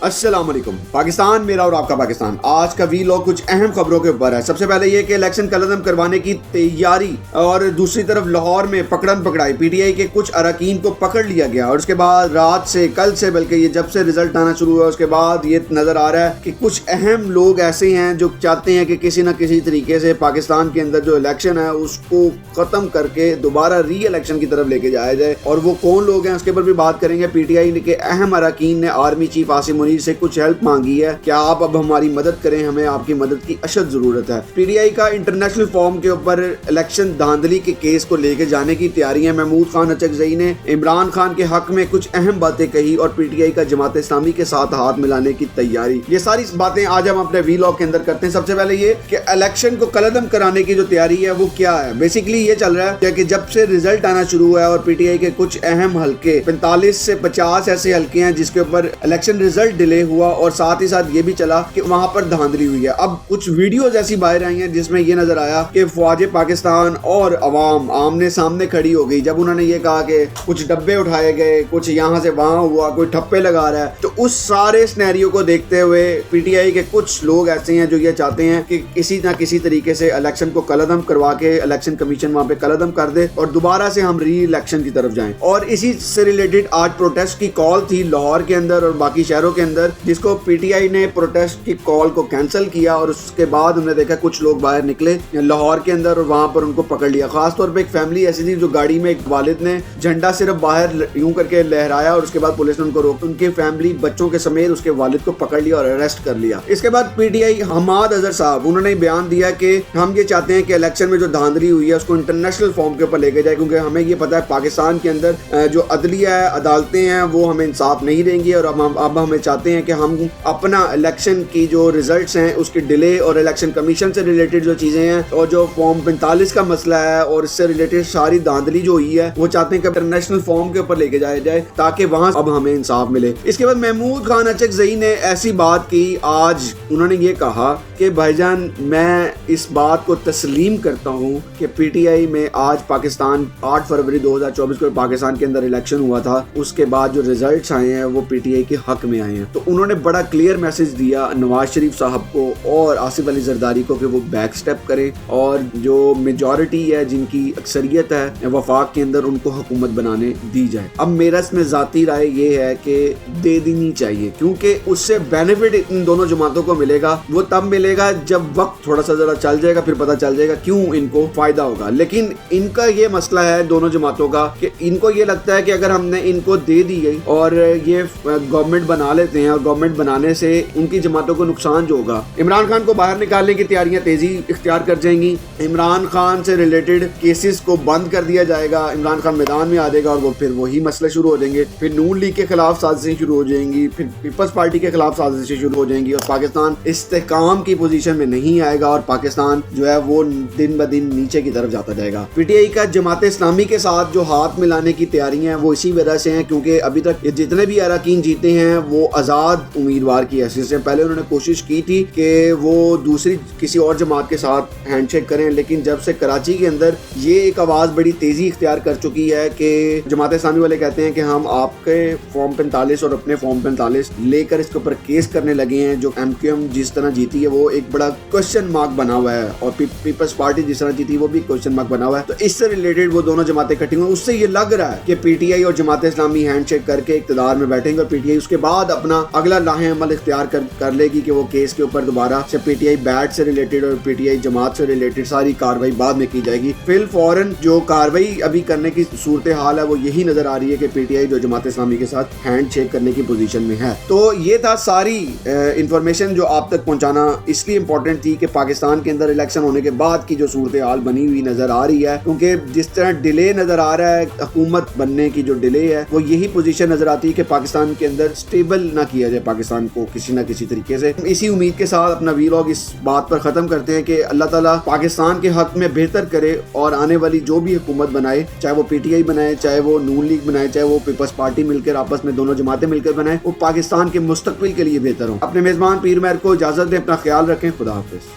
अस्सलाम वालेकुम। पाकिस्तान मेरा और आपका पाकिस्तान। आज का वीलॉग कुछ अहम खबरों के ऊपर है। सबसे पहले ये कि इलेक्शन कलअदम करवाने की तैयारी, और दूसरी तरफ लाहौर में पकड़न पकड़ाई, पीटीआई के कुछ अरकान को पकड़ लिया गया। और उसके बाद रात से, कल से बल्कि ये जब से रिजल्ट आना शुरू हुआ उसके बाद ये नजर आ रहा है कि कुछ अहम लोग ऐसे हैं जो चाहते हैं कि किसी न किसी तरीके से पाकिस्तान के अंदर जो इलेक्शन है उसको खत्म करके दोबारा री इलेक्शन की तरफ लेके जाया जाए। और वो कौन लोग हैं उसके ऊपर भी बात करेंगे। पीटीआई के अहम अरकान ने आर्मी चीफ आसिम मुनीर से कुछ हेल्प मांगी है, क्या आप अब हमारी मदद करें, हमें आपकी मदद की अशद जरूरत है। पीटीआई का इंटरनेशनल फॉर्म के ऊपर इलेक्शन धांधली के केस को लेके जाने की तैयारियां। महमूद खान अचकजई ने इमरान खान के हक में कुछ अहम बातें कही और पीटीआई का जमात इस्लामी के साथ हाथ मिलाने की तैयारी। ये सारी बातें आज हम अपने वीलॉग के अंदर करते हैं। सबसे पहले ये कि इलेक्शन को कलअदम कराने की जो तैयारी है वो क्या है। बेसिकली ये चल रहा है कि जब से रिजल्ट आना शुरू हुआ है और पीटीआई के कुछ अहम हल्के 45 से 50 ऐसे हल्के हैं जिसके ऊपर इलेक्शन रिजल्ट डिले हुआ, और साथ ही साथ ये भी चला कि वहां पर धांधली हुई है। अब कुछ वीडियोस ऐसी बाहर आई हैं जिसमें ये नजर आया कि फौज पाकिस्तान और अवाम आमने सामने खड़ी हो गई जब उन्होंने ये कहा कि कुछ डब्बे उठाए गए, कुछ यहाँ से वहां हुआ, कोई ठप्पे लगा रहा है। तो उस सारे सिनेरियो को देखते हुए पीटीआई के कुछ लोग ऐसे हैं जो ये चाहते हैं कि किसी ना किसी तरीके से इलेक्शन को कलअदम करवा के इलेक्शन कमीशन वहां पे कलअदम कर दे और दोबारा से हम री इलेक्शन की तरफ जाएं। और इसी से रिलेटेड आज प्रोटेस्ट की कॉल थी लाहौर के अंदर और बाकी शहरों के अंदर, जिसको पीटीआई ने प्रोटेस्ट की कॉल को कैंसिल किया। और उसके बाद हमने देखा कुछ लोग बाहर निकले लाहौर के अंदर और वहां पर उनको पकड़ लिया। खास तौर पे एक फैमिली ऐसी थी जो गाड़ी में, एक वालिद ने झंडा सिर्फ बाहर यूं करके लहराया और उसके बाद पुलिस ने उनको रोक, उनकी फैमिली बच्चों के समेत उसके वालिद को पकड़ लिया और अरेस्ट कर लिया। इसके बाद पीटीआई हमाद अजहर साहब उन्होंने बयान दिया कि हम ये चाहते हैं कि इलेक्शन में जो धांधली हुई है उसको इंटरनेशनल फॉर्म के ऊपर लेके जाए, क्योंकि हमें ये पता है पाकिस्तान के अंदर जो अदलिया है, अदालतें हैं, वो हमें इंसाफ नहीं देंगी। और अब हमें चाहते हैं कि हम अपना इलेक्शन की जो रिजल्ट्स हैं उसकी डिले और इलेक्शन कमीशन से रिलेटेड जो चीजें हैं और जो फॉर्म 45 का मसला है और इससे रिलेटेड सारी धांधली जो हुई है वो चाहते हैं कि इंटरनेशनल फॉर्म के ऊपर लेके जाया जाए ताकि वहां अब हमें इंसाफ मिले। इसके बाद महमूद खान अचकजई ने ऐसी बात की, आज उन्होंने ये कहा कि भाईजान मैं इस बात को तस्लीम करता हूँ कि पीटीआई में आज पाकिस्तान 8 फरवरी 2024 को पाकिस्तान के अंदर इलेक्शन हुआ था, उसके बाद जो रिजल्ट्स आए हैं वो पीटीआई के हक में आए हैं। तो उन्होंने बड़ा क्लियर मैसेज दिया नवाज शरीफ साहब को और आसिफ अली जरदारी को कि वो बैक स्टेप करें और जो मेजॉरिटी है, जिनकी अक्सरियत है वफाक के अंदर, उनको हुकूमत बनाने दी जाए। अब मेरा इसमें ज़ाती राय ये है कि दे देनी चाहिए, क्योंकि उससे बेनिफिट इन दोनों जमातों को मिलेगा। वो तब मिलेगा जब वक्त थोड़ा सा जरा चल जाएगा, फिर पता चल जाएगा क्यों इनको फायदा होगा। लेकिन इनका ये मसला है दोनों जमातों का कि इनको ये लगता है कि अगर हमने इनको दे दी गई और ये गवर्नमेंट बना लेते हैं और गवर्नमेंट बनाने से उनकी जमातों को नुकसान जो होगा, इमरान खान को बाहर निकालने की तैयारियां तेजी इख्तियार कर जाएंगी। इमरान खान से रिलेटेड केसेस को बंद कर दिया जाएगा, इमरान खान मैदान में आ जाएगा और वो फिर वही मसले शुरू हो जाएंगे। फिर नून लीग के खिलाफ साजिशें शुरू हो जाएंगी, फिर पीपल्स पार्टी के खिलाफ साजिशें शुरू हो जाएंगी और पाकिस्तान इस्तेकाम की पोजीशन में नहीं आएगा और पाकिस्तान जो है वो दिन ब दिन नीचे की तरफ जाता जाएगा। पीटीआई का जमात इस्लामी के साथ जो हाथ मिलाने की तैयारियां हैं वो इसी वजह से हैं क्योंकि अभी तक ये जितने भी अरकान जीते हैं वो आज़ाद उम्मीदवार की हैसियत से। पहले उन्होंने कोशिश की थी कि वो दूसरी किसी और जमात के साथ हैंडशेक करें, लेकिन जब से कराची के अंदर ये एक आवाज़ बड़ी तेज़ी इख्तियार कर चुकी है कि जमात इस्लामी वाले कहते हैं कि हम आपके फॉर्म 45 और अपने फॉर्म 45 लेकर इसके ऊपर केस करने लगे हैं। जो एमक्यूएम जिस तरह जीती है वो एक बड़ा क्वेश्चन मार्क बना हुआ है और पीपल्स पार्टी जिस तरह जीती वो भी क्वेश्चन मार्क बना हुआ है। तो इससे रिलेटेड वो दोनों जमातें इकट्ठी हुई। उससे ये लग रहा है कि पीटीआई और जमात इस्लामी हैंडशेक करके इक्तदार में बैठेंगे और पीटीआई उसके बाद अपना अगला लाहे अमल इख्तियार कर लेगी कि वो केस के ऊपर दोबारा से पीटीआई बैट से रिलेटेड और पीटीआई जमात से रिलेटेड सारी कार्रवाई बाद में की जाएगी। फिल फौरन जो कार्रवाई अभी करने की सूरत हाल है वो यही नजर आ रही है कि पीटीआई जो जमात इस्लामी के साथ हैंडशेक करने की पोजीशन में है। तो ये था सारी इंफॉर्मेशन जो आप तक पहुंचाना इसलिए इंपॉर्टेंट थी कि पाकिस्तान के अंदर इलेक्शन होने के बाद की जो सूरत हाल बनी हुई नजर आ रही है, क्योंकि जिस तरह डिले नजर आ रहा है, हुकूमत बनने की जो डिले है वो यही पोजीशन नजर आती है कि पाकिस्तान के अंदर स्टेबल ना किया जाए पाकिस्तान को किसी ना किसी तरीके से। इसी उम्मीद के साथ अपना वीलॉग इस बात पर खत्म करते हैं कि अल्लाह ताला पाकिस्तान के हक में बेहतर करे और आने वाली जो भी हुकूमत बनाए, चाहे वो पीटीआई बनाए, चाहे वो नून लीग बनाए, चाहे वो पीपल्स पार्टी मिलकर आपस में दोनों जमातें मिलकर बनाए, वो पाकिस्तान के मुस्तकबिल के लिए बेहतर हो। अपने मेजबान पीर महर को इजाजत दें, अपना ख्याल रखें। खुदा हाफिज।